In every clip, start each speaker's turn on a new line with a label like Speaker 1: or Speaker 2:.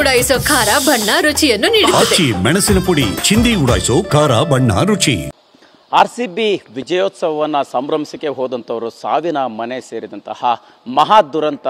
Speaker 1: ಉಡಾಯಿಸೋ ಖಾರ ಬಣ್ಣ ರುಚಿಯನ್ನು ನೀಡುತ್ತದೆ.
Speaker 2: ಮೆಣಸಿನ ಪುಡಿ ಚಿಂದಿ ಉಡಾಯಿಸೋ ಖಾರ ಬಣ್ಣ ರುಚಿ.
Speaker 3: RCB ವಿಜಯೋತ್ಸವವನ್ನು ಸಂಭ್ರಮಿಸಕ್ಕೆ ಹೋದಂಥವರು ಸಾವಿನ ಮನೆ ಸೇರಿದಂತಹ ಮಹಾ ದುರಂತ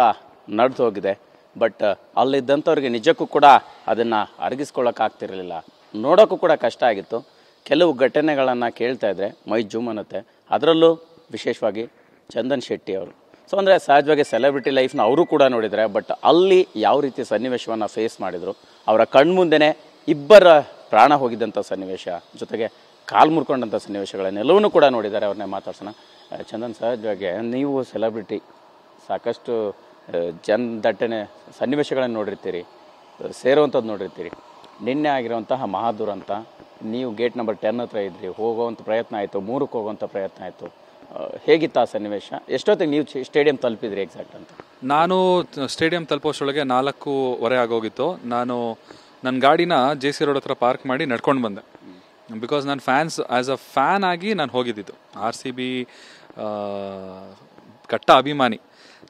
Speaker 3: ನಡೆದು ಹೋಗಿದೆ. ಬಟ್ ಅಲ್ಲಿದ್ದಂಥವ್ರಿಗೆ ನಿಜಕ್ಕೂ ಕೂಡ ಅದನ್ನು ಅರಗಿಸ್ಕೊಳ್ಳೋಕ್ಕಾಗ್ತಿರಲಿಲ್ಲ, ನೋಡೋಕ್ಕೂ ಕೂಡ ಕಷ್ಟ ಆಗಿತ್ತು. ಕೆಲವು ಘಟನೆಗಳನ್ನು ಕೇಳ್ತಾ ಇದ್ದರೆ ಮೈ ಜೂಮ್ ಅನ್ನತ್ತೆ. ಅದರಲ್ಲೂ ವಿಶೇಷವಾಗಿ ಚಂದನ್ ಶೆಟ್ಟಿ ಅವರು. ಸೊ ಅಂದರೆ ಸಹಜವಾಗಿ ಸೆಲೆಬ್ರಿಟಿ ಲೈಫ್ನ ಅವರು ಕೂಡ ನೋಡಿದರೆ, ಬಟ್ ಅಲ್ಲಿ ಯಾವ ರೀತಿ ಸನ್ನಿವೇಶವನ್ನು ಫೇಸ್ ಮಾಡಿದರು, ಅವರ ಕಣ್ಮುಂದೆನೇ ಇಬ್ಬರ ಪ್ರಾಣ ಹೋಗಿದ್ದಂಥ ಸನ್ನಿವೇಶ, ಜೊತೆಗೆ ಕಾಲು ಮುರ್ಕೊಂಡಂಥ ಸನ್ನಿವೇಶಗಳನ್ನೆಲ್ಲವನ್ನೂ ಕೂಡ ನೋಡಿದ್ದಾರೆ. ಅವ್ರನ್ನೇ ಮಾತಾಡ್ಸೋಣ. ಚಂದನ್, ಸಹಜವಾಗಿ ನೀವು ಸೆಲೆಬ್ರಿಟಿ, ಸಾಕಷ್ಟು ಜನದಟ್ಟಣೆ ಸನ್ನಿವೇಶಗಳನ್ನು ನೋಡಿರ್ತೀರಿ, ಸೇರುವಂಥದ್ದು ನೋಡಿರ್ತೀರಿ. ನಿನ್ನೆ ಆಗಿರುವಂತಹ ಮಹಾದುರಂತ, ನೀವು ಗೇಟ್ ನಂಬರ್ 10 ಹತ್ರ ಇದ್ರಿ, ಹೋಗೋವಂಥ ಪ್ರಯತ್ನ ಆಯಿತು, 3ಕ್ಕೆ ಹೋಗೋವಂಥ ಪ್ರಯತ್ನ ಆಯಿತು. ಹೇಗಿತ್ತು ಆ ಸನ್ನಿವೇಶ? ಎಷ್ಟೊತ್ತಿಗೆ ನೀವು ಸ್ಟೇಡಿಯಂ ತಲುಪಿದ್ರಿ ಎಕ್ಸಾಕ್ಟ್ ಅಂತ?
Speaker 4: ನಾನು ಸ್ಟೇಡಿಯಂ ತಲುಪೋಷ್ಟೊಳಗೆ 4:15 ಆಗೋಗಿತ್ತು. ನಾನು ನನ್ನ ಗಾಡಿನ JC ರೋಡ್ ಹತ್ರ ಪಾರ್ಕ್ ಮಾಡಿ ನಡ್ಕೊಂಡು ಬಂದೆ. ಬಿಕಾಸ್ ನನ್ನ ಫ್ಯಾನ್ಸ್ ಆ್ಯಸ್ ಅ ಫ್ಯಾನ್ ಆಗಿ ನಾನು ಹೋಗಿದ್ದಿದ್ದು. RCB ಕಟ್ಟ ಅಭಿಮಾನಿ.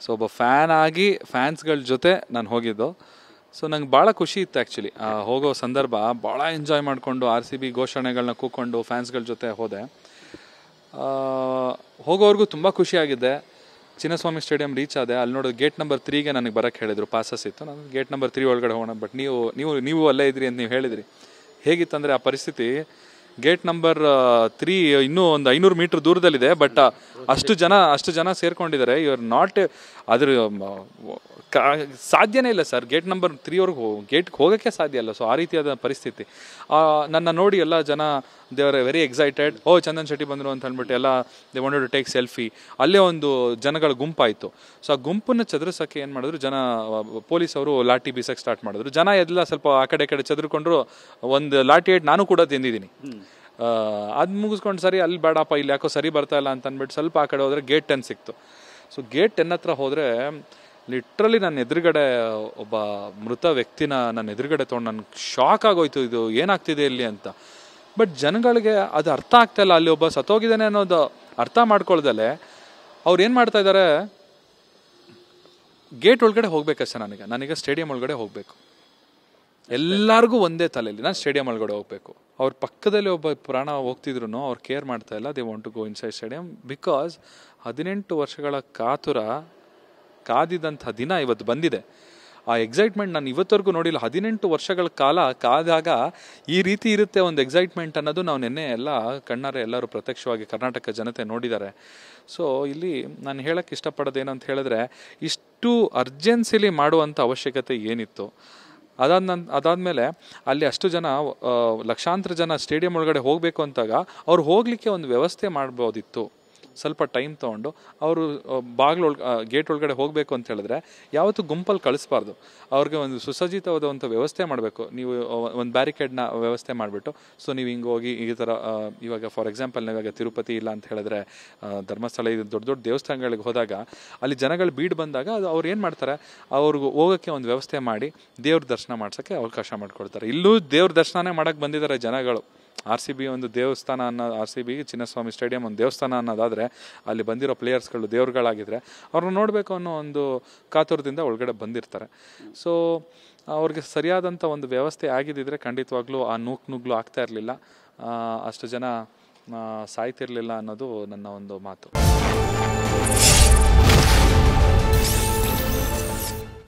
Speaker 4: ಸೊ ಒಬ್ಬ ಫ್ಯಾನ್ ಆಗಿ ಫ್ಯಾನ್ಸ್ಗಳ ಜೊತೆ ನಾನು ಹೋಗಿದ್ದು. ಸೊ ನಂಗೆ ಭಾಳ ಖುಷಿ ಇತ್ತು ಆ್ಯಕ್ಚುಲಿ. ಹೋಗೋ ಸಂದರ್ಭ ಭಾಳ ಎಂಜಾಯ್ ಮಾಡಿಕೊಂಡು RCB ಘೋಷಣೆಗಳನ್ನ ಕೂತ್ಕೊಂಡು ಫ್ಯಾನ್ಸ್ಗಳ ಜೊತೆ ಹೋದೆ. ಹೋಗೋವ್ರಿಗೂ ತುಂಬ ಖುಷಿಯಾಗಿದೆ. ಚಿನ್ನಸ್ವಾಮಿ ಸ್ಟೇಡಿಯಂ ರೀಚ್ ಆದೆ. ಅಲ್ಲಿ ನೋಡೋದು ಗೇಟ್ ನಂಬರ್ 3ಗೆ ನನಗೆ ಬರೋಕ್ಕೆ ಹೇಳಿದರು, ಪಾಸಸ್ ಇತ್ತು. ನಾನು ಗೇಟ್ ನಂಬರ್ 3 ಒಳಗಡೆ ಹೋಗೋಣ, ಬಟ್ ನೀವು ಅಲ್ಲೇ ಇದ್ರಿ ಅಂತ ನೀವು ಹೇಳಿದ್ರಿ. ಹೇಗಿತ್ತಂದರೆ ಆ ಪರಿಸ್ಥಿತಿ, ಗೇಟ್ ನಂಬರ್ 3 ಇನ್ನೂ ಒಂದು 500 ಮೀಟ್ರ್ ದೂರದಲ್ಲಿದೆ, ಬಟ್ ಅಷ್ಟು ಜನ ಸೇರ್ಕೊಂಡಿದ್ದಾರೆ. ಇವ್ರು ನಾಟ್ ಅದ್ರ ಸಾಧ್ಯನೇ ಇಲ್ಲ ಸರ್. ಗೇಟ್ ನಂಬರ್ 3 ಗೇಟ್ಗೆ ಹೋಗೋಕ್ಕೆ ಸಾಧ್ಯ ಇಲ್ಲ. ಸೊ ಆ ರೀತಿಯಾದ ಪರಿಸ್ಥಿತಿ. ನನ್ನ ನೋಡಿ ಎಲ್ಲ ಜನ they are very excited. Chandan Shetty ಬಂದರು ಅಂತ ಅಂದ್ಬಿಟ್ಟು ಎಲ್ಲ they wanted to take selfie. ಅಲ್ಲೇ ಒಂದು ಜನಗಳ ಗುಂಪಾಯಿತು. ಸೊ ಆ ಗುಂಪನ್ನು ಚದುರಿಸೋಕ್ಕೆ ಏನು ಮಾಡಿದ್ರು, ಪೊಲೀಸವರು ಲಾಠಿ ಬೀಸಕ್ಕೆ ಸ್ಟಾರ್ಟ್ ಮಾಡಿದ್ರು. ಜನ ಎಲ್ಲ ಸ್ವಲ್ಪ ಆ ಕಡೆ ಚದುರ್ಕೊಂಡ್ರು. ಒಂದು ಲಾಠಿ ಏಟ್ ನಾನು ಕೂಡ ತಿಂದಿದ್ದೀನಿ. ಅದು ಮುಗಿಸ್ಕೊಂಡು ಸರಿ ಅಲ್ಲಿ ಬೇಡಪ್ಪ, ಇಲ್ಲಿ ಯಾಕೋ ಸರಿ ಬರ್ತಾ ಇಲ್ಲ ಅಂತ ಅಂದ್ಬಿಟ್ಟು ಸ್ವಲ್ಪ ಆ ಕಡೆ ಹೋದರೆ ಗೇಟ್ 10 ಸಿಕ್ತು. ಸೊ ಗೇಟ್ 10 ಹತ್ರ ಹೋದರೆ ಲಿಟ್ರಲಿ ನನ್ನ ಎದುರುಗಡೆ ಒಬ್ಬ ಮೃತ ವ್ಯಕ್ತಿನ ನನ್ನ ಎದುರುಗಡೆ ತೊಗೊಂಡು ನನಗೆ ಶಾಕ್ ಆಗೋಯ್ತು, ಇದು ಏನಾಗ್ತಿದೆ ಇಲ್ಲಿ ಅಂತ. ಬಟ್ ಜನಗಳಿಗೆ ಅದು ಅರ್ಥ ಆಗ್ತಾಯಿಲ್ಲ. ಅಲ್ಲಿ ಒಬ್ಬ ಸತ್ತೋಗಿದ್ದಾನೆ ಅನ್ನೋದು ಅರ್ಥ ಮಾಡ್ಕೊಳ್ದಲೆ ಅವ್ರು ಏನು ಮಾಡ್ತಾ ಇದ್ದಾರೆ, ಗೇಟ್ ಒಳಗಡೆ ಹೋಗ್ಬೇಕಷ್ಟೇ. ನನಗೆ ಸ್ಟೇಡಿಯಂ ಒಳಗಡೆ ಹೋಗಬೇಕು. ಎಲ್ಲರಿಗೂ ಒಂದೇ ತಲೆಯಲ್ಲಿ ನಾನು ಸ್ಟೇಡಿಯಂ ಒಳಗಡೆ ಹೋಗಬೇಕು. ಅವ್ರ ಪಕ್ಕದಲ್ಲಿ ಒಬ್ಬ ಪ್ರಾಣ ಹೋಗ್ತಿದ್ರು, ಅವ್ರು ಕೇರ್ ಮಾಡ್ತಾ ಇಲ್ಲ. They want to go inside stadium. Because 18 ವರ್ಷಗಳ ಕಾದಿದಂಥ ದಿನ ಇವತ್ತು ಬಂದಿದೆ. ಆ ಎಕ್ಸೈಟ್ಮೆಂಟ್ ನಾನು ಇವತ್ತವರೆಗೂ ನೋಡಿಲ್ಲ. 18 ವರ್ಷಗಳ ಕಾಲ ಕಾದಾಗ ಈ ರೀತಿ ಇರುತ್ತೆ ಒಂದು ಎಕ್ಸೈಟ್ಮೆಂಟ್ ಅನ್ನೋದು ನಾವು ನಿನ್ನೆ ಎಲ್ಲ ಕಣ್ಣಾರೆ ಎಲ್ಲರೂ ಪ್ರತ್ಯಕ್ಷವಾಗಿ ಕರ್ನಾಟಕ ಜನತೆ ನೋಡಿದ್ದಾರೆ. ಸೊ ಇಲ್ಲಿ ನಾನು ಹೇಳಕ್ಕೆ ಇಷ್ಟಪಡೋದೇನು ಅಂತ ಹೇಳಿದ್ರೆ, ಇಷ್ಟು ಅರ್ಜೆನ್ಸಿಲಿ ಮಾಡುವಂಥ ಅವಶ್ಯಕತೆ ಏನಿತ್ತು? ಅದಾದಮೇಲೆ ಅಲ್ಲಿ ಅಷ್ಟು ಜನ, ಲಕ್ಷಾಂತರ ಜನ ಸ್ಟೇಡಿಯಂ ಒಳಗಡೆ ಹೋಗಬೇಕು ಅಂತಾಗ ಅವ್ರು ಹೋಗಲಿಕ್ಕೆ ಒಂದು ವ್ಯವಸ್ಥೆ ಮಾಡ್ಬೋದಿತ್ತು. ಸ್ವಲ್ಪ ಟೈಮ್ ತೊಗೊಂಡು ಅವರು ಗೇಟ್ ಒಳಗಡೆ ಹೋಗಬೇಕು ಅಂತ ಹೇಳಿದ್ರೆ ಯಾವತ್ತೂ ಗುಂಪಲ್ಲಿ ಕಳಿಸ್ಬಾರ್ದು. ಅವ್ರಿಗೆ ಒಂದು ಸುಸಜ್ಜಿತವಾದಂಥ ವ್ಯವಸ್ಥೆ ಮಾಡಬೇಕು. ನೀವು ಒಂದು ಬ್ಯಾರಿಕೇಡ್ನ ವ್ಯವಸ್ಥೆ ಮಾಡಿಬಿಟ್ಟು, ಸೊ ನೀವು ಹಿಂಗೆ ಹೋಗಿ ಈ ಥರ, ಇವಾಗ ಫಾರ್ ಎಕ್ಸಾಂಪಲ್ ನಾವಿವಾಗ ತಿರುಪತಿ ಇಲ್ಲ ಅಂತ ಹೇಳಿದ್ರೆ ಧರ್ಮಸ್ಥಳ, ಇದು ದೊಡ್ಡ ದೊಡ್ಡ ದೇವಸ್ಥಾನಗಳಿಗೆ ಹೋದಾಗ ಅಲ್ಲಿ ಜನಗಳು ಬೀಡ್ ಬಂದಾಗ ಅವ್ರು ಏನು ಮಾಡ್ತಾರೆ, ಅವ್ರಿಗೆ ಹೋಗೋಕ್ಕೆ ಒಂದು ವ್ಯವಸ್ಥೆ ಮಾಡಿ ದೇವ್ರ ದರ್ಶನ ಮಾಡ್ಸೋಕ್ಕೆ ಅವಕಾಶ ಮಾಡಿಕೊಡ್ತಾರೆ. ಇಲ್ಲೂ ದೇವ್ರ ದರ್ಶನನೇ ಮಾಡೋಕ್ಕೆ ಬಂದಿದ್ದಾರೆ ಜನಗಳು. RCB ಒಂದು ದೇವಸ್ಥಾನ RCB ಚಿನ್ನಸ್ವಾಮಿ ಸ್ಟೇಡಿಯಂ ಒಂದು ದೇವಸ್ಥಾನ ಅನ್ನೋದಾದರೆ, ಅಲ್ಲಿ ಬಂದಿರೋ ಪ್ಲೇಯರ್ಸ್ಗಳು ದೇವ್ರುಗಳಾಗಿದ್ದರೆ ಅವ್ರನ್ನ ನೋಡಬೇಕು ಅನ್ನೋ ಒಂದು ಕಾತುರದಿಂದ ಒಳಗಡೆ ಬಂದಿರ್ತಾರೆ. ಸೊ ಅವ್ರಿಗೆ ಸರಿಯಾದಂಥ ಒಂದು ವ್ಯವಸ್ಥೆ ಆಗಿದ್ದಿದ್ರೆ ಖಂಡಿತವಾಗ್ಲೂ ಆ ನುಗ್ಲು ಆಗ್ತಾ ಇರಲಿಲ್ಲ, ಅಷ್ಟು ಜನ ಸಾಯ್ತಿರಲಿಲ್ಲ ಅನ್ನೋದು ನನ್ನ ಒಂದು ಮಾತು.